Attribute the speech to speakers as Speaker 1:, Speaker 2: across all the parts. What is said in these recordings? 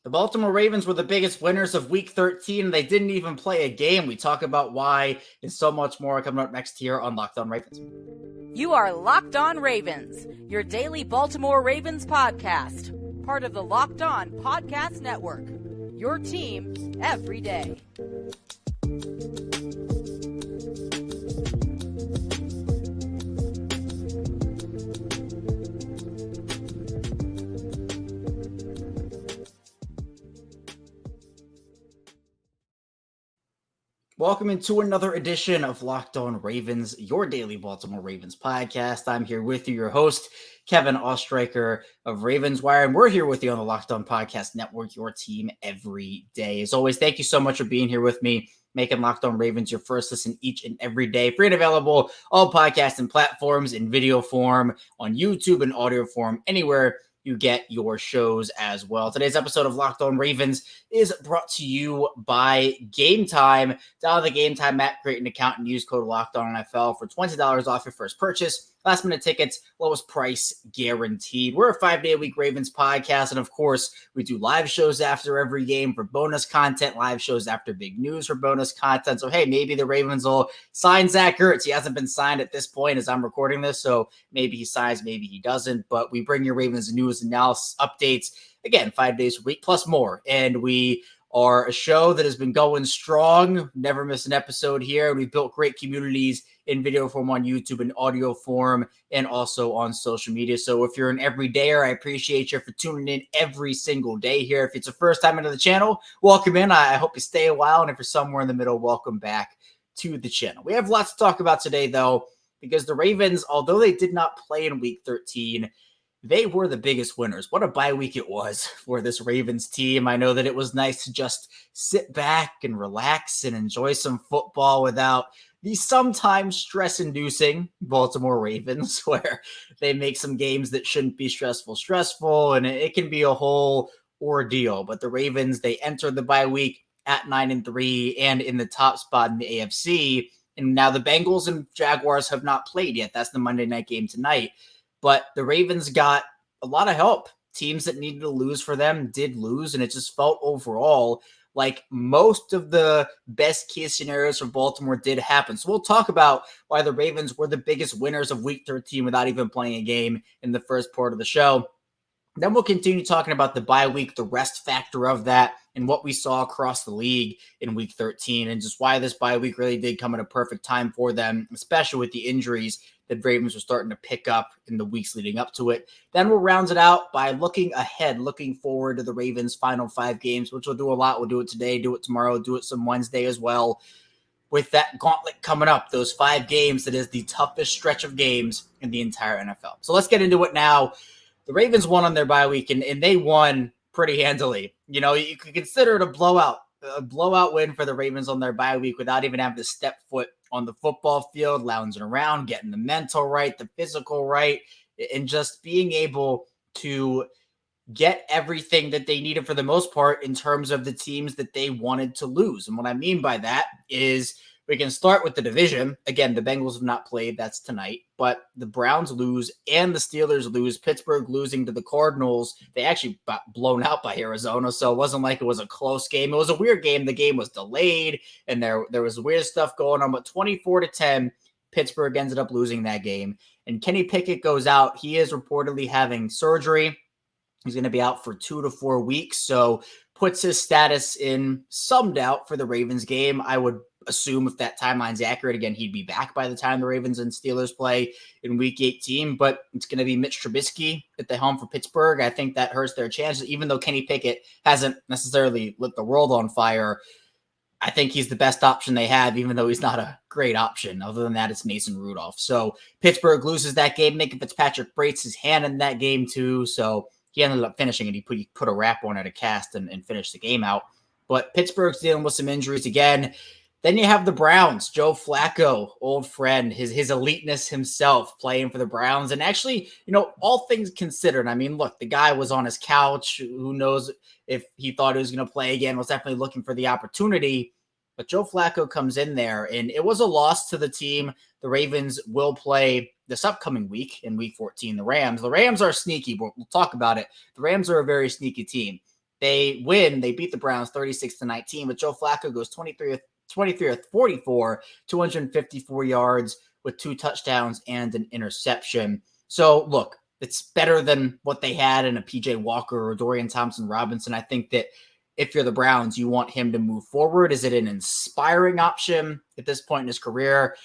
Speaker 1: The Baltimore Ravens were the biggest winners of Week 13. They didn't even play a game. We talk about why and so much more coming up next here on Locked On Ravens.
Speaker 2: You are Locked On Ravens, your daily Baltimore Ravens podcast. Part of the Locked On Podcast Network, your team every day.
Speaker 1: Welcome into another edition of Locked On Ravens, your daily Baltimore Ravens podcast. I'm here with you, your host, Kevin Ostreicher of Ravens Wire, and we're here with you on the Locked On Podcast Network, your team every day. As always, thank you so much for being here with me, making Locked On Ravens your first listen each and every day. Free and available, all podcasts and platforms in video form, on YouTube and audio form, anywhere you get your shows as well. Today's episode of Locked On Ravens is brought to you by Gametime. Download the Gametime app, create an account, and use code LOCKEDONNFL for $20 off your first purchase. Last minute tickets, lowest price guaranteed. We're a 5-day-a-week Ravens podcast, and of course, we do live shows after every game for bonus content, live shows after big news for bonus content. So, hey, maybe the Ravens will sign Zach Ertz. He hasn't been signed at this point as I'm recording this, so maybe he signs, maybe he doesn't. But we bring you Ravens news, analysis, updates, again, 5 days a week plus more. And we are a show that has been going strong, never miss an episode here. We've built great communities in video form on YouTube and audio form and also on social media. So if you're an everydayer, I appreciate you for tuning in every single day here. If it's the first time into the channel, welcome in. I hope you stay a while. And if you're somewhere in the middle, welcome back to the channel. We have lots to talk about today, though, because the Ravens, although they did not play in Week 13, they were the biggest winners. What a bye week it was for this Ravens team. I know that it was nice to just sit back and relax and enjoy some football without the sometimes stress-inducing Baltimore Ravens, where they make some games that shouldn't be stressful, and it can be a whole ordeal. But the Ravens, they entered the bye week at 9-3 and in the top spot in the AFC. And now the Bengals and Jaguars have not played yet. That's the Monday night game tonight. But the Ravens got a lot of help. Teams that needed to lose for them did lose, and it just felt overall like most of the best case scenarios for Baltimore did happen. So we'll talk about why the Ravens were the biggest winners of Week 13 without even playing a game in the first part of the show. Then we'll continue talking about the bye week, the rest factor of that, and what we saw across the league in Week 13, and just why this bye week really did come at a perfect time for them, especially with the injuries that Ravens were starting to pick up in the weeks leading up to it. Then we'll round it out by looking ahead, looking forward to the Ravens' final 5 games, which we'll do a lot. We'll do it today, do it tomorrow, do it some Wednesday as well. With that gauntlet coming up, those 5 games, that is the toughest stretch of games in the entire NFL. So let's get into it now. The Ravens won on their bye week, and they won pretty handily. You know, you could consider it a blowout win for the Ravens on their bye week without even having to step foot on the football field, lounging around, getting the mental right, the physical right, and just being able to get everything that they needed for the most part in terms of the teams that they wanted to lose. And what I mean by that is we can start with the division. Again, the Bengals have not played. That's tonight. But the Browns lose and the Steelers lose. Pittsburgh losing to the Cardinals. They actually got blown out by Arizona, so it wasn't like it was a close game. It was a weird game. The game was delayed, and there was weird stuff going on. But 24-10, Pittsburgh ended up losing that game. And Kenny Pickett goes out. He is reportedly having surgery. He's going to be out for 2 to 4 weeks, so puts his status in some doubt for the Ravens game. I would assume if that timeline's accurate, again, he'd be back by the time the Ravens and Steelers play in Week 18, but it's going to be Mitch Trubisky at the helm for Pittsburgh. I think that hurts their chances, even though Kenny Pickett hasn't necessarily lit the world on fire. I think he's the best option they have, even though he's not a great option. Other than that, it's Mason Rudolph. So Pittsburgh loses that game. Minka Fitzpatrick breaks his hand in that game too, so he ended up finishing it. He put a wrap on it, a cast, and finished the game out. But Pittsburgh's dealing with some injuries again. Then you have the Browns, Joe Flacco, old friend, his eliteness himself playing for the Browns. And actually, you know, all things considered, I mean, look, the guy was on his couch. Who knows if he thought he was going to play again, was definitely looking for the opportunity. But Joe Flacco comes in there, and it was a loss to the team. The Ravens will play this upcoming week in Week 14, the Rams. The Rams are sneaky. We'll talk about it. The Rams are a very sneaky team. They win. They beat the Browns 36-19, but Joe Flacco goes 23 of 44, 254 yards with 2 touchdowns and an interception. So look, it's better than what they had in a PJ Walker or Dorian Thompson-Robinson. I think that if you're the Browns, you want him to move forward. Is it an inspiring option at this point in his career?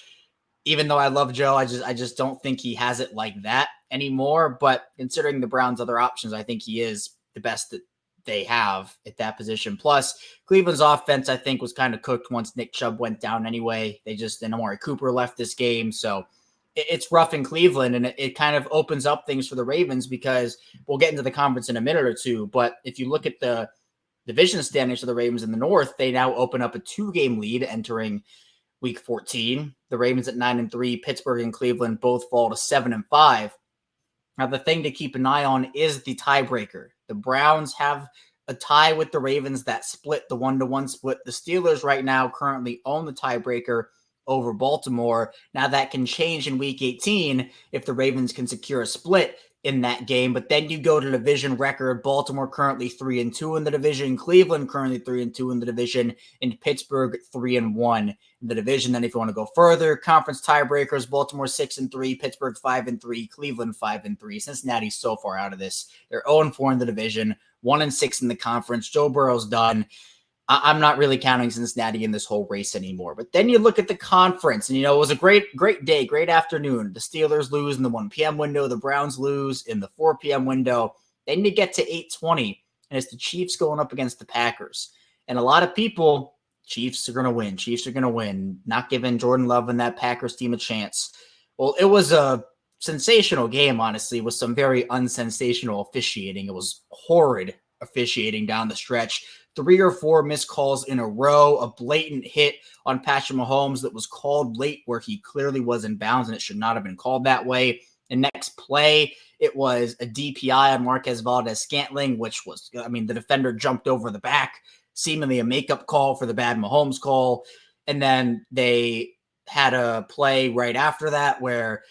Speaker 1: Even though I love Joe, I just don't think he has it like that anymore. But considering the Browns' other options, I think he is the best that they have at that position. Plus, Cleveland's offense, I think, was kind of cooked once Nick Chubb went down anyway. And Amari Cooper left this game. So it's rough in Cleveland, and it kind of opens up things for the Ravens because we'll get into the conference in a minute or two. But if you look at the division standings for the Ravens in the North, they now open up a 2-game lead entering Week 14. The Ravens at 9-3, Pittsburgh and Cleveland both fall to 7-5. Now, the thing to keep an eye on is the tiebreaker. The Browns have a tie with the Ravens that split the 1-1 split. The Steelers right now currently own the tiebreaker over Baltimore. Now, that can change in Week 18 if the Ravens can secure a split in that game. But then you go to division record. Baltimore currently 3-2 in the division. Cleveland currently 3-2 in the division. And Pittsburgh 3-1 in the division. Then if you want to go further, conference tiebreakers, Baltimore 6-3, Pittsburgh 5-3, Cleveland 5-3. Cincinnati's so far out of this. They're 0-4 in the division, 1-6 in the conference. Joe Burrow's done. I'm not really counting Cincinnati in this whole race anymore. But then you look at the conference, and, it was a great day, great afternoon. The Steelers lose in the 1 p.m. window. The Browns lose in the 4 p.m. window. Then you get to 8:20, and it's the Chiefs going up against the Packers. And a lot of people, Chiefs are going to win. Chiefs are going to win. Not giving Jordan Love and that Packers team a chance. Well, it was a sensational game, honestly, with some very unsensational officiating. It was horrid officiating down the stretch. 3 or 4 missed calls in a row, a blatant hit on Patrick Mahomes that was called late where he clearly was in bounds, and it should not have been called that way. The next play, it was a DPI on Marquez Valdes-Scantling, which was, the defender jumped over the back, seemingly a makeup call for the bad Mahomes call. And then they had a play right after that where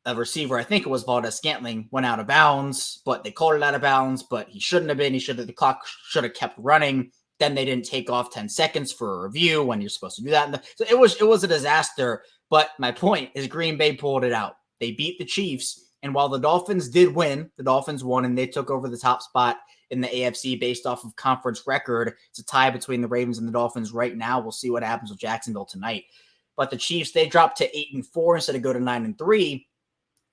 Speaker 1: a receiver, I think it was Valdes-Scantling, went out of bounds, but they called it out of bounds, but he shouldn't have been. The clock should have kept running. Then they didn't take off 10 seconds for a review when you're supposed to do that. So it was a disaster. But my point is Green Bay pulled it out. They beat the Chiefs. And while the Dolphins did win, the Dolphins won, and they took over the top spot in the AFC based off of conference record. It's a tie between the Ravens and the Dolphins right now. We'll see what happens with Jacksonville tonight. But the Chiefs, they dropped to 8-4 instead of go to 9-3.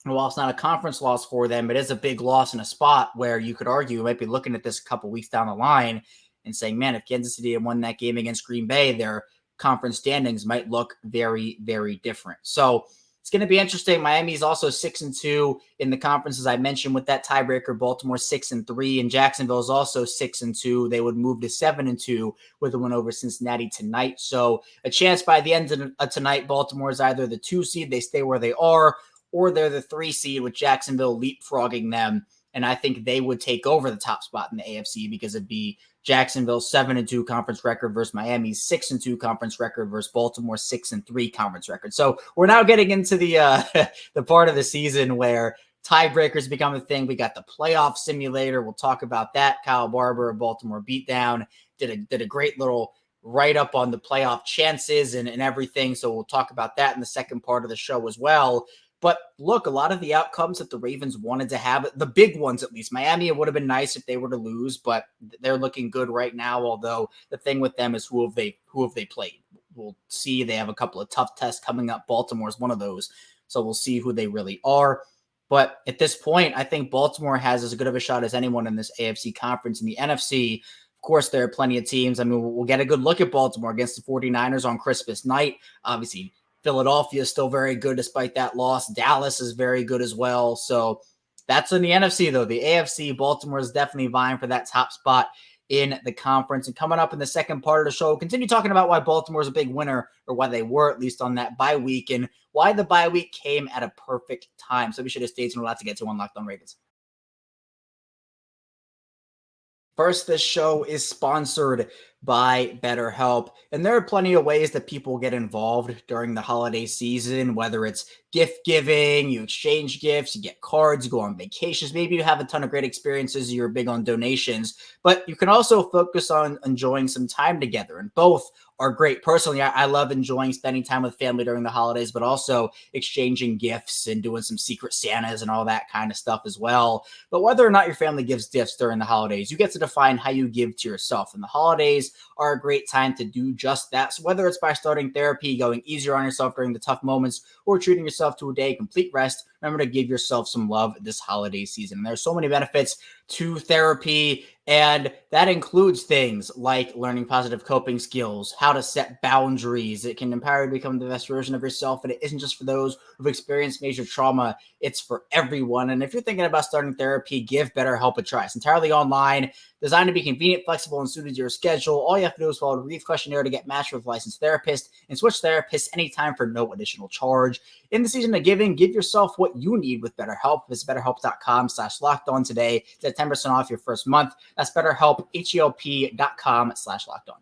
Speaker 1: And while it's not a conference loss for them, it is a big loss in a spot where you could argue we might be looking at this a couple weeks down the line and saying, man, if Kansas City had won that game against Green Bay, their conference standings might look very, very different. So it's going to be interesting. Miami's also 6-2 in the conference, as I mentioned, with that tiebreaker. Baltimore 6-3, and Jacksonville is also 6-2. They would move to 7-2 with a win over Cincinnati tonight. So a chance by the end of tonight, Baltimore is either the 2 seed, they stay where they are, or they're the 3 seed with Jacksonville leapfrogging them. And I think they would take over the top spot in the AFC because it'd be Jacksonville's 7-2 conference record versus Miami's 6-2 conference record versus Baltimore's 6-3 conference record. So we're now getting into the the part of the season where tiebreakers become a thing. We got the playoff simulator. We'll talk about that. Kyle Barber of Baltimore Beatdown did a great little write-up on the playoff chances and everything. So we'll talk about that in the second part of the show as well. But look, a lot of the outcomes that the Ravens wanted to have, the big ones at least, Miami, it would have been nice if they were to lose, but they're looking good right now. Although the thing with them is who have they played? We'll see. They have a couple of tough tests coming up. Baltimore is one of those. So we'll see who they really are. But at this point, I think Baltimore has as good of a shot as anyone in this AFC conference. In the NFC, of course, there are plenty of teams. We'll get a good look at Baltimore against the 49ers on Christmas night. Obviously, Philadelphia is still very good despite that loss. Dallas is very good as well. So that's in the NFC, though. The AFC, Baltimore is definitely vying for that top spot in the conference. And coming up in the second part of the show, we'll continue talking about why Baltimore is a big winner, or why they were at least on that bye week, and why the bye week came at a perfect time. So we should have stayed tuned. A lot to get to on Locked On Ravens. First, this show is sponsored by BetterHelp. And there are plenty of ways that people get involved during the holiday season, whether it's gift giving, you exchange gifts, you get cards, you go on vacations. Maybe you have a ton of great experiences. You're big on donations, but you can also focus on enjoying some time together. And both are great. Personally, I love enjoying spending time with family during the holidays, but also exchanging gifts and doing some secret Santas and all that kind of stuff as well. But whether or not your family gives gifts during the holidays, you get to define how you give to yourself. And the holidays are a great time to do just that. So whether it's by starting therapy, going easier on yourself during the tough moments, or treating yourself to a day of complete rest, remember to give yourself some love this holiday season. And there's so many benefits to therapy, and that includes things like learning positive coping skills, how to set boundaries. It can empower you to become the best version of yourself, and it isn't just for those who've experienced major trauma. It's for everyone. And if you're thinking about starting therapy, give BetterHelp a try. It's entirely online, designed to be convenient, flexible, and suited to your schedule. All you have to do is follow a brief questionnaire to get matched with a licensed therapist and switch therapists anytime for no additional charge. In the season of giving, give yourself what you need with BetterHelp. Visit BetterHelp.com/LockedOn today to get 10% off your first month. That's BetterHelp, HELP.com/LockedOn.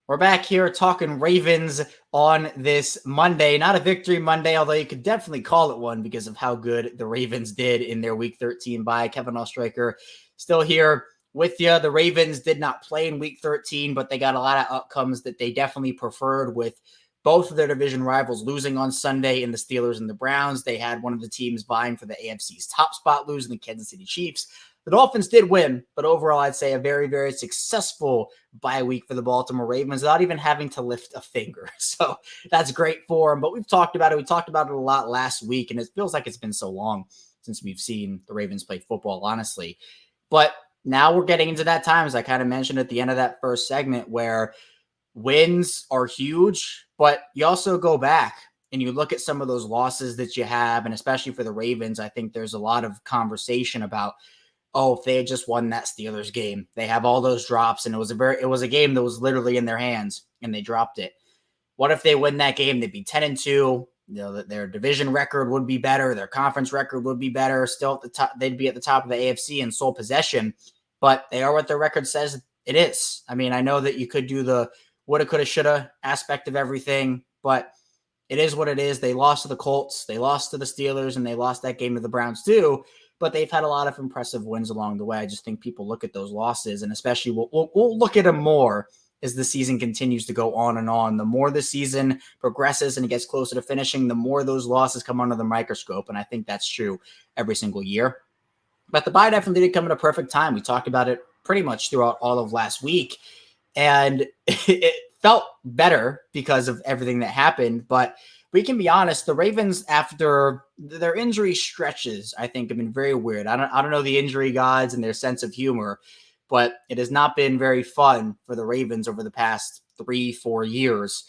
Speaker 1: We're back here talking Ravens on this Monday. Not a victory Monday, although you could definitely call it one because of how good the Ravens did in their Week 13 bye. Kevin Oestreicher still here with you. The Ravens did not play in Week 13, but they got a lot of outcomes that they definitely preferred, with both of their division rivals losing on Sunday in the Steelers and the Browns. They had one of the teams vying for the AFC's top spot losing, the Kansas City Chiefs. The Dolphins did win, but overall, I'd say a very, very successful bye week for the Baltimore Ravens without even having to lift a finger. So that's great for them. But we've talked about it. We talked about it a lot last week, and it feels like it's been so long since we've seen the Ravens play football, honestly. But now we're getting into that time, as I kind of mentioned at the end of that first segment, where wins are huge, but you also go back and you look at some of those losses that you have, and especially for the Ravens, I think there's a lot of conversation about, oh, if they had just won that Steelers game, they have all those drops, and it was a game that was literally in their hands, and they dropped it. What if they win that game? They'd be 10-2. You know, their division record would be better, their conference record would be better. Still at the top, they'd be at the top of the AFC in sole possession, but they are what their record says it is. I mean, I know that you could do the woulda, coulda, shoulda aspect of everything, but it is what it is. They lost to the Colts, they lost to the Steelers, and they lost that game to the Browns too. But they've had a lot of impressive wins along the way. I just think people look at those losses, and especially we'll look at them more as the season continues to go on and on. The more the season progresses and it gets closer to finishing, the more those losses come under the microscope, and I think that's true every single year. But the bye definitely did come at a perfect time. We talked about it pretty much throughout all of last week, and it felt better because of everything that happened. But we can be honest, the Ravens, after their injury stretches, I think have been very weird. I don't know the injury gods and their sense of humor, but it has not been very fun for the Ravens over the past 3-4 years.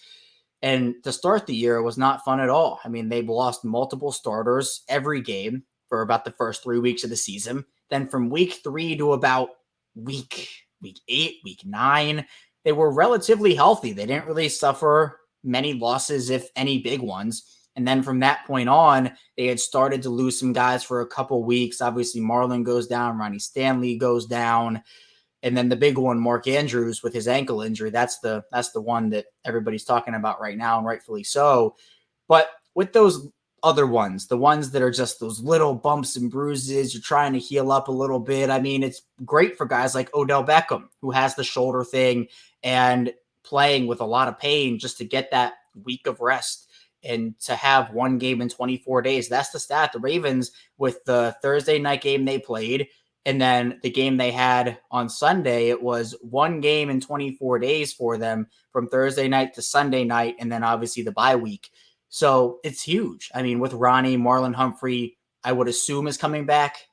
Speaker 1: And to start the year, it was not fun at all. I mean, they've lost multiple starters every game for about the first 3 weeks of the season. Then from week 3 to about week 8, week 9, they were relatively healthy. They didn't really suffer many losses, if any big ones. And then from that point on, they had started to lose some guys for a couple weeks. Obviously, Marlon goes down, Ronnie Stanley goes down. And then the big one, Mark Andrews, with his ankle injury, that's the one that everybody's talking about right now, and rightfully so. But with those other ones, the ones that are just those little bumps and bruises, you're trying to heal up a little bit. I mean, it's great for guys like Odell Beckham, who has the shoulder thing and playing with a lot of pain just to get that week of rest and to have one game in 24 days. That's the stat. The Ravens, with the Thursday night game they played, and then the game they had on Sunday, it was one game in 24 days for them from Thursday night to Sunday night, and then obviously the bye week. So it's huge. I mean, with Ronnie, Marlon Humphrey, I would assume is coming back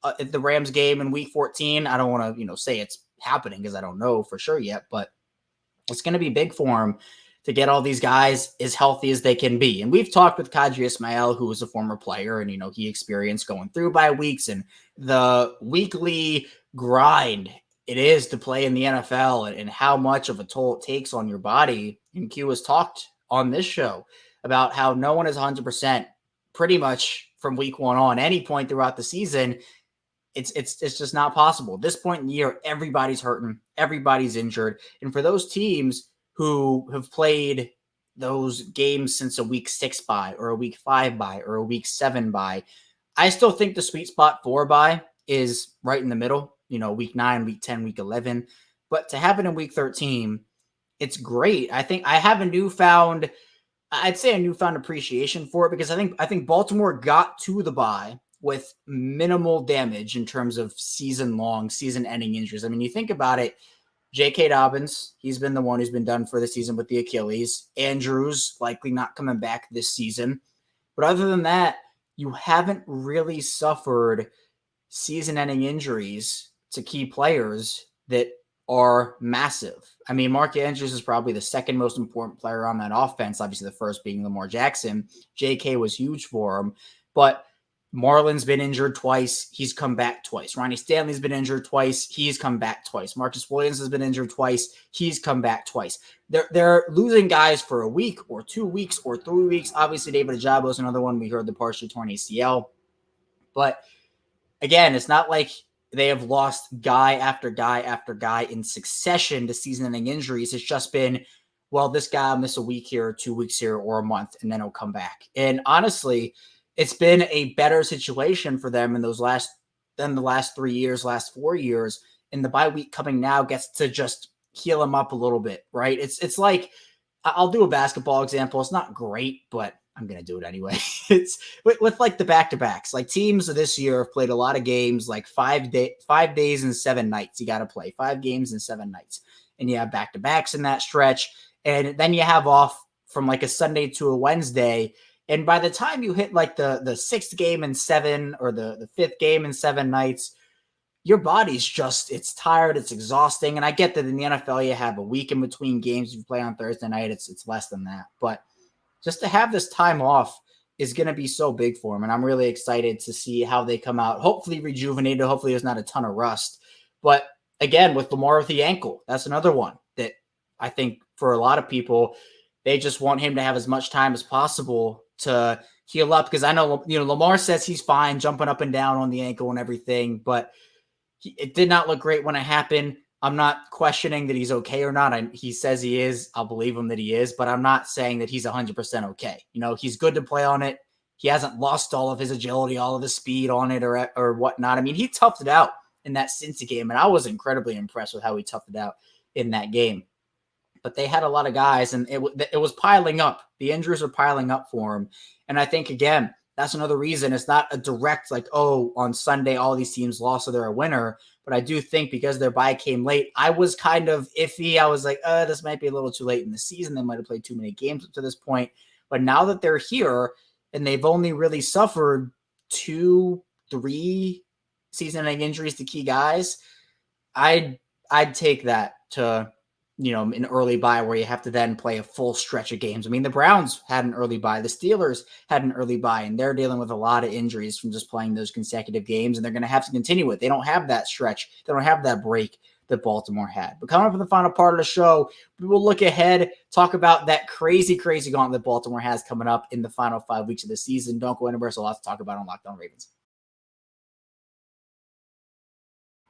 Speaker 1: at the Rams game in week 14. I don't want to, say it's happening because I don't know for sure yet, but it's going to be big for him to get all these guys as healthy as they can be. And we've talked with Kadri Ismail, who was a former player, and, he experienced going through bye weeks and the weekly grind it is to play in the NFL and how much of a toll it takes on your body. And Q has talked on this show about how no one is 100% pretty much from week 1 on any point throughout the season. it's just not possible. At this point in the year, everybody's hurting, everybody's injured. And for those teams who have played those games since a week 6 bye or a week 5 bye or a week 7 bye, I still think the sweet spot 4 bye is right in the middle, week 9, week 10, week 11. But to have it in week 13, it's great. I think I have a newfound appreciation for it, because I think Baltimore got to the bye with minimal damage in terms of season-ending injuries. I mean, you think about it, J.K. Dobbins, he's been the one who's been done for the season with the Achilles. Andrews likely not coming back this season. But other than that, you haven't really suffered season-ending injuries to key players that are massive. I mean, Mark Andrews is probably the second most important player on that offense, obviously the first being Lamar Jackson. J.K. was huge for him, but Marlon's been injured twice. He's come back twice. Ronnie Stanley's been injured twice. He's come back twice. Marcus Williams has been injured twice. He's come back twice. They're losing guys for a week or 2 weeks or 3 weeks. Obviously, David Ajabo is another one. We heard the partially torn ACL. But again, it's not like they have lost guy after guy after guy in succession to season-ending injuries. It's just been, well, this guy will miss a week here, 2 weeks here, or a month, and then he'll come back. And honestly, it's been a better situation for them in the last 3 years, last 4 years. And the bye week coming now gets to just heal them up a little bit, right? It's like, I'll do a basketball example. It's not great, but I'm going to do it anyway. It's with like the back-to-backs. Like teams this year have played a lot of games, like 5 days and 7 nights. You got to play 5 games and 7 nights. And you have back-to-backs in that stretch. And then you have off from like a Sunday to a Wednesday. And by the time you hit like the 6th game in 7 or the 5th game in 7 nights, your body's just, it's tired, it's exhausting. And I get that in the NFL, you have a week in between games. If you play on Thursday night, it's less than that. But just to have this time off is going to be so big for them. And I'm really excited to see how they come out, hopefully rejuvenated. Hopefully there's not a ton of rust. But again, with Lamar with the ankle, that's another one that I think for a lot of people, they just want him to have as much time as possible to heal up, because I know, Lamar says he's fine jumping up and down on the ankle and everything, but it did not look great when it happened. I'm not questioning that he's okay or not. He says he is. I'll believe him that he is, but I'm not saying that he's 100% okay. He's good to play on it. He hasn't lost all of his agility, all of his speed on it or whatnot. I mean, he toughed it out in that Cincy game, and I was incredibly impressed with how he toughed it out in that game. But they had a lot of guys, and it was piling up. The injuries are piling up for him. And I think, again, that's another reason it's not a direct, like, oh, on Sunday, all these teams lost, so they're a winner. But I do think because their bye came late, I was kind of iffy. I was like, this might be a little too late in the season. They might have played too many games up to this point. But now that they're here and they've only really suffered 2-3 season-ending injuries to key guys, I'd take that to an early bye where you have to then play a full stretch of games. I mean, the Browns had an early bye. The Steelers had an early bye, and they're dealing with a lot of injuries from just playing those consecutive games, and they're going to have to continue it. They don't have that stretch. They don't have that break that Baltimore had. But coming up in the final part of the show, we will look ahead, talk about that crazy, crazy gauntlet Baltimore has coming up in the final 5 weeks of the season. Don't go anywhere. So a lot to talk about on Locked On Ravens.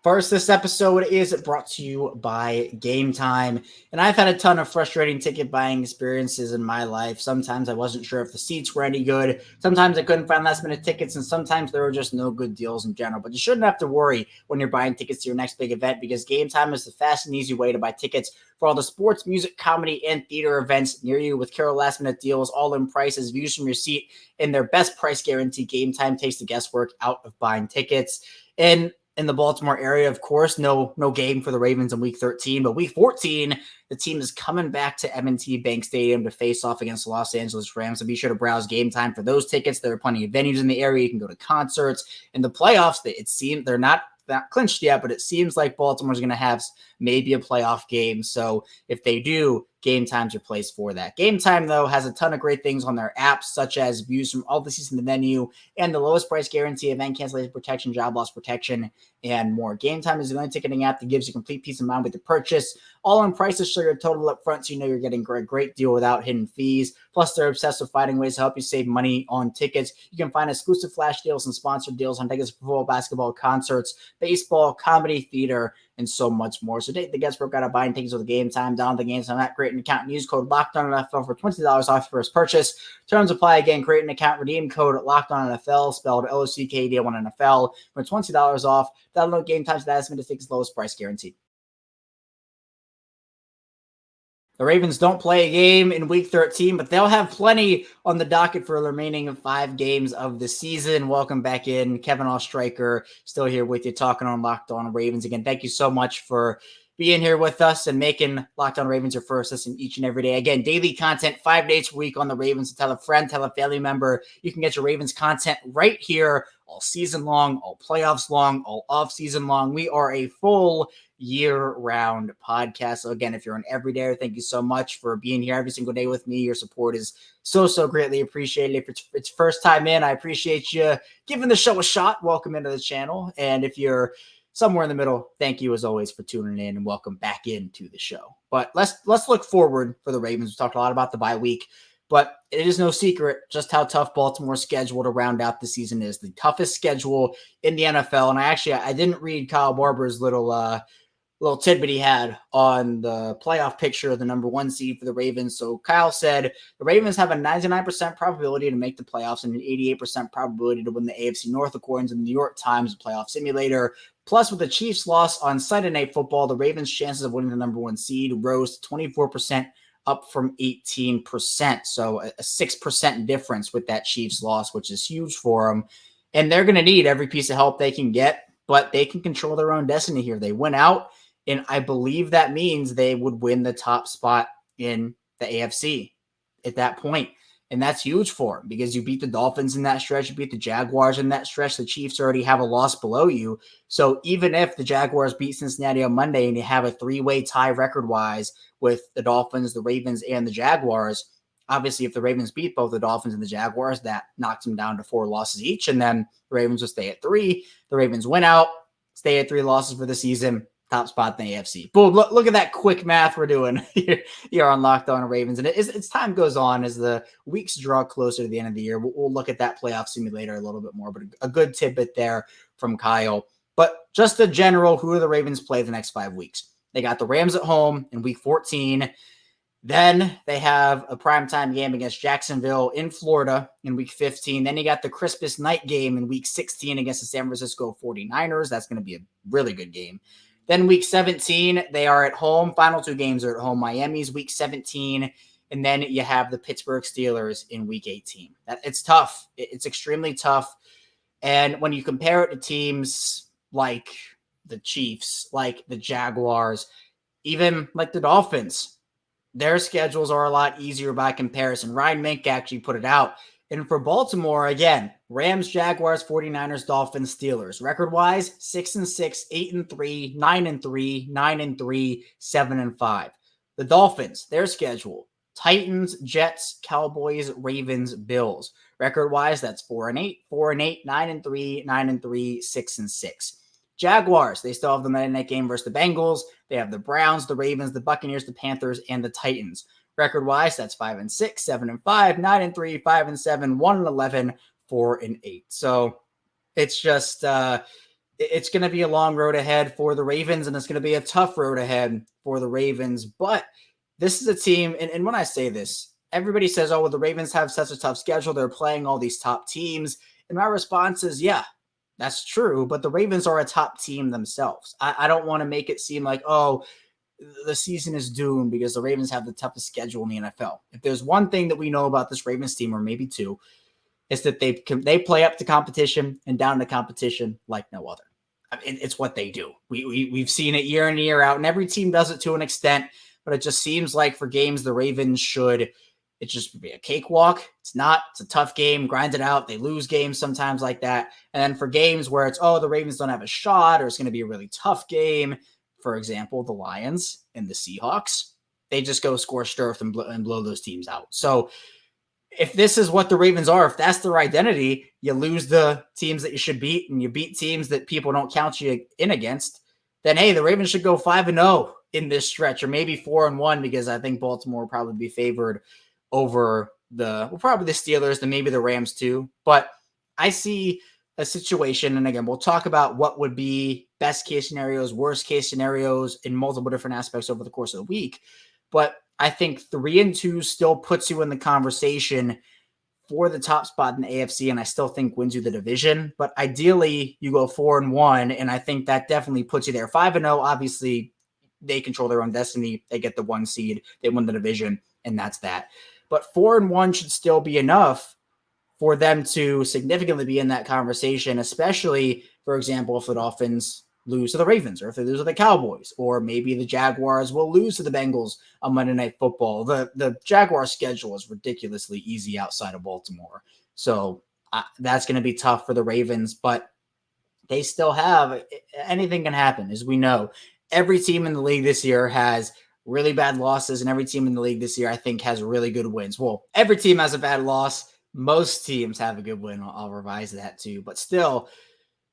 Speaker 1: First, this episode is brought to you by Gametime, and I've had a ton of frustrating ticket buying experiences in my life. Sometimes I wasn't sure if the seats were any good. Sometimes I couldn't find last-minute tickets, and sometimes there were just no good deals in general. But you shouldn't have to worry when you're buying tickets to your next big event, because Gametime is the fast and easy way to buy tickets for all the sports, music, comedy, and theater events near you with Carol last-minute deals, all-in prices, views from your seat, and their best price guarantee. Gametime takes the guesswork out of buying tickets. And in the Baltimore area, of course, no game for the Ravens in Week 13. But Week 14, the team is coming back to M&T Bank Stadium to face off against the Los Angeles Rams. So be sure to browse Gametime for those tickets. There are plenty of venues in the area. You can go to concerts. In the playoffs, it seems they're not clinched yet, but it seems like Baltimore's going to have maybe a playoff game. So if they do, Gametime's your place for that. Gametime, though, has a ton of great things on their apps, such as views from all the seats in the venue and the lowest price guarantee, event cancellation protection, job loss protection, and more. Gametime is the only ticketing app that gives you complete peace of mind with the purchase. All-in prices show your total up front, so you know you're getting a great deal without hidden fees. Plus, they're obsessed with finding ways to help you save money on tickets. You can find exclusive flash deals and sponsored deals on tickets for football, basketball, concerts, baseball, comedy, theater, and so much more. So take the guesswork out of buying tickets with Gametime. Download the Gametime app, create an account, and use code LOCKEDONNFL for $20 off your first purchase. Terms apply. Again, create an account, redeem code LOCKEDONNFL, spelled LOCKEDON for $20 off. Download Gametime today. That's the ticket's lowest price guaranteed. The Ravens don't play a game in Week 13, but they'll have plenty on the docket for the remaining 5 games of the season. Welcome back in. Kevin Ostreicher still here with you, talking on Locked On Ravens. Again, thank you so much for being here with us and making Locked On Ravens your first listen each and every day. Again, daily content, 5 days per week on the Ravens. Tell a friend, tell a family member. You can get your Ravens content right here all season long, all playoffs long, all off-season long. We are a full year-round podcast. So again, if you're an everydayer, thank you so much for being here every single day with me. Your support is so greatly appreciated. If it's first time in, I appreciate you giving the show a shot. Welcome into the channel. And if you're somewhere in the middle, thank you as always for tuning in, and welcome back into the show. But let's look forward for the Ravens. We talked a lot about the bye week, but it is no secret just how tough Baltimore's schedule to round out the season is. The toughest schedule in the NFL. And I didn't read Kyle Barber's little tidbit he had on the playoff picture of the number 1 seed for the Ravens. So Kyle said the Ravens have a 99% probability to make the playoffs and an 88% probability to win the AFC North, according to the New York Times playoff simulator. Plus, with the Chiefs' loss on Sunday Night Football, the Ravens' chances of winning the number 1 seed rose to 24%, up from 18%. So a 6% difference with that Chiefs loss, which is huge for them. And they're going to need every piece of help they can get, but they can control their own destiny here. They win out, and I believe that means they would win the top spot in the AFC at that point. And that's huge for them because you beat the Dolphins in that stretch. You beat the Jaguars in that stretch. The Chiefs already have a loss below you. So even if the Jaguars beat Cincinnati on Monday and you have a 3-way tie record-wise with the Dolphins, the Ravens, and the Jaguars, obviously if the Ravens beat both the Dolphins and the Jaguars, that knocks them down to 4 losses each. And then the Ravens will stay at 3. The Ravens win out, stay at 3 losses for the season. Top spot in the AFC. Boom, look at that quick math we're doing here on Locked On Ravens. And as time goes on, as the weeks draw closer to the end of the year, we'll look at that playoff simulator a little bit more. But a good tidbit there from Kyle. But just a general, who do the Ravens play the next 5 weeks? They got the Rams at home in week 14. Then they have a primetime game against Jacksonville in Florida in week 15. Then you got the Christmas night game in week 16 against the San Francisco 49ers. That's going to be a really good game. Then week 17, they are at home. Final 2 games are at home. Miami's week 17. And then you have the Pittsburgh Steelers in week 18. It's tough. It's extremely tough. And when you compare it to teams like the Chiefs, like the Jaguars, even like the Dolphins, their schedules are a lot easier by comparison. Ryan Mink actually put it out. And for Baltimore, again, Rams, Jaguars, 49ers, Dolphins, Steelers. Record-wise, 6-6, 8-3, 9-3, 9-3, 7-5. The Dolphins, their schedule: Titans, Jets, Cowboys, Ravens, Bills. Record-wise, that's 4-8, 4-8, 9-3, 9-3, 6-6. Jaguars, they still have the Monday night game versus the Bengals. They have the Browns, the Ravens, the Buccaneers, the Panthers, and the Titans. Record-wise, that's 5-6, 7-5, 9-3, 5-7, 1-11, 4-8. So it's just it's going to be a long road ahead for the Ravens, and it's going to be a tough road ahead for the Ravens. But this is a team, and when I say this, everybody says, oh, well, the Ravens have such a tough schedule. They're playing all these top teams. And my response is, yeah, that's true. But the Ravens are a top team themselves. I don't want to make it seem like, oh, the season is doomed because the Ravens have the toughest schedule in the NFL. If there's one thing that we know about this Ravens team, or maybe two, is that they play up to competition and down to competition like no other. I mean, it's what they do. We've seen it year in and year out, and every team does it to an extent, but it just seems like for games the Ravens should, it just be a cakewalk. It's not. It's a tough game, grind it out. They lose games sometimes like that. And then for games where it's, oh, the Ravens don't have a shot, or it's going to be a really tough game, for example, the Lions and the Seahawks, they just go scorched earth and blow those teams out. So if this is what the Ravens are, if that's their identity, you lose the teams that you should beat and you beat teams that people don't count you in against, then hey, the Ravens should go 5-0 in this stretch, or maybe 4-1, because I think Baltimore will probably be favored over probably the Steelers and maybe the Rams too. But I see a situation, and again, we'll talk about what would be best case scenarios, worst case scenarios in multiple different aspects over the course of the week. But I think 3-2 still puts you in the conversation for the top spot in the AFC, and I still think wins you the division. But ideally, you go 4-1, and I think that definitely puts you there. 5-0, obviously, they control their own destiny. They get the 1 seed, they win the division, and that's that. But 4-1 should still be enough for them to significantly be in that conversation, especially, for example, if the Dolphins lose to the Ravens, or if they lose to the Cowboys, or maybe the Jaguars will lose to the Bengals on Monday Night Football. The Jaguars schedule is ridiculously easy outside of Baltimore. So that's going to be tough for the Ravens, but they still have, anything can happen, as we know. Every team in the league this year has really bad losses, and every team in the league this year, I think, has really good wins. Well, every team has a bad loss. Most teams have a good win. I'll revise that too. But still,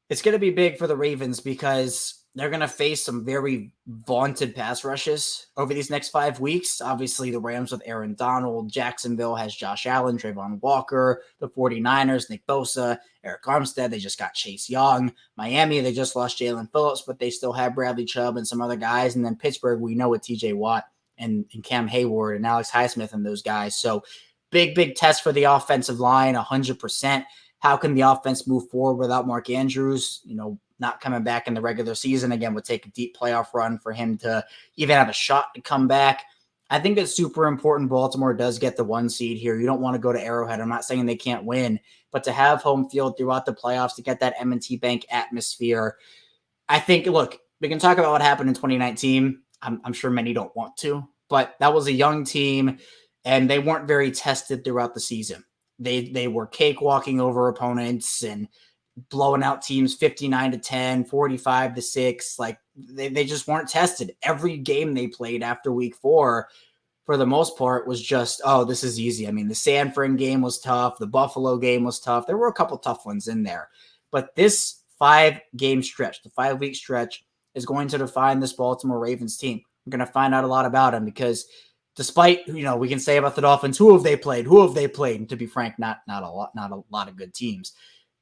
Speaker 1: it's going to be big for the Ravens because they're going to face some very vaunted pass rushes over these next 5 weeks. Obviously, the Rams with Aaron Donald. Jacksonville has Josh Allen, Trayvon Walker. The 49ers, Nick Bosa, Eric Armstead. They just got Chase Young. Miami, they just lost Jalen Phillips, but they still have Bradley Chubb and some other guys. And then Pittsburgh, we know with TJ Watt and Cam Hayward and Alex Highsmith and those guys. So big test for the offensive line, 100%. How can the offense move forward without Mark Andrews, not coming back in the regular season? Again, would take a deep playoff run for him to even have a shot to come back. I think it's super important Baltimore does get the 1 seed here. You don't want to go to Arrowhead. I'm not saying they can't win, but to have home field throughout the playoffs, to get that M&T Bank atmosphere, I think, look, we can talk about what happened in 2019. I'm sure many don't want to, but that was a young team, and they weren't very tested throughout the season. They were cakewalking over opponents and blowing out teams 59-10, 45-6. Like they just weren't tested. Every game they played after week 4, for the most part, was just, oh, this is easy. I mean, the San Fran game was tough. The Buffalo game was tough. There were a couple tough ones in there. But this 5-game stretch, the 5-week stretch, is going to define this Baltimore Ravens team. We're going to find out a lot about them because despite, we can say about the Dolphins, who have they played? And to be frank, not a lot of good teams.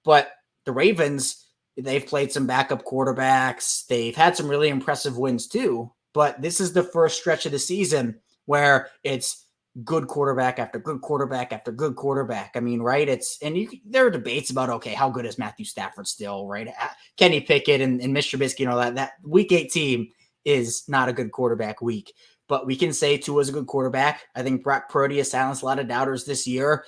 Speaker 1: But the Ravens, they've played some backup quarterbacks. They've had some really impressive wins too. But this is the first stretch of the season where it's good quarterback after good quarterback after good quarterback. I mean, right? There are debates about, okay, how good is Matthew Stafford still, right? Kenny Pickett and Mr. Trubisky and all that. That week 18 is not a good quarterback week. But we can say Tua is a good quarterback. I think Brock Purdy has silenced a lot of doubters this year.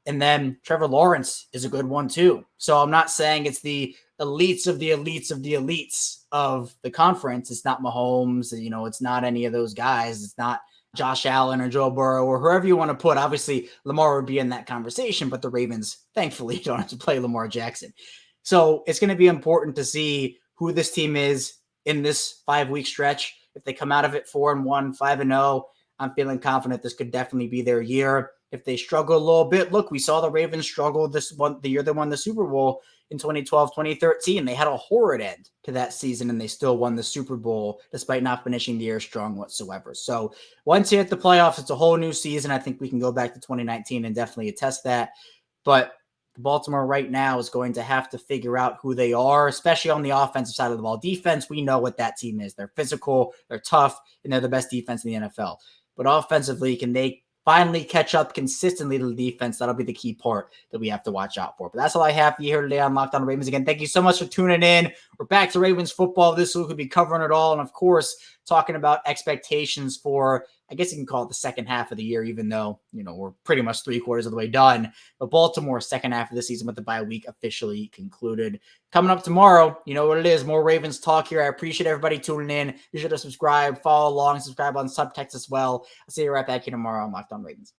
Speaker 1: And then Trevor Lawrence is a good one too. So I'm not saying it's the elites of the elites of the elites of the conference. It's not Mahomes. It's not any of those guys. It's not Josh Allen or Joe Burrow or whoever you want to put. Obviously, Lamar would be in that conversation, but the Ravens, thankfully, don't have to play Lamar Jackson. So it's going to be important to see who this team is in this 5-week stretch. If they come out of it 4-1, 5-0, I'm feeling confident this could definitely be their year. If they struggle a little bit, look, we saw the Ravens struggle the year they won the Super Bowl in 2012, 2013. They had a horrid end to that season, and they still won the Super Bowl despite not finishing the year strong whatsoever. So once you hit the playoffs, it's a whole new season. I think we can go back to 2019 and definitely attest that. But Baltimore right now is going to have to figure out who they are, especially on the offensive side of the ball. Defense, we know what that team is. They're physical, they're tough, and they're the best defense in the NFL. But offensively, can they finally catch up consistently to the defense? That'll be the key part that we have to watch out for. But that's all I have for you here today on Locked On Ravens. Again, thank you so much for tuning in. We're back to Ravens football this week. We'll be covering it all. And of course, talking about expectations for, I guess you can call it the second half of the year, even though, we're pretty much 3/4 of the way done. But Baltimore's second half of the season with the bye week officially concluded. Coming up tomorrow, you know what it is, more Ravens talk here. I appreciate everybody tuning in. Be sure to subscribe, follow along, subscribe on Subtext as well. I'll see you right back here tomorrow on Locked On Ravens.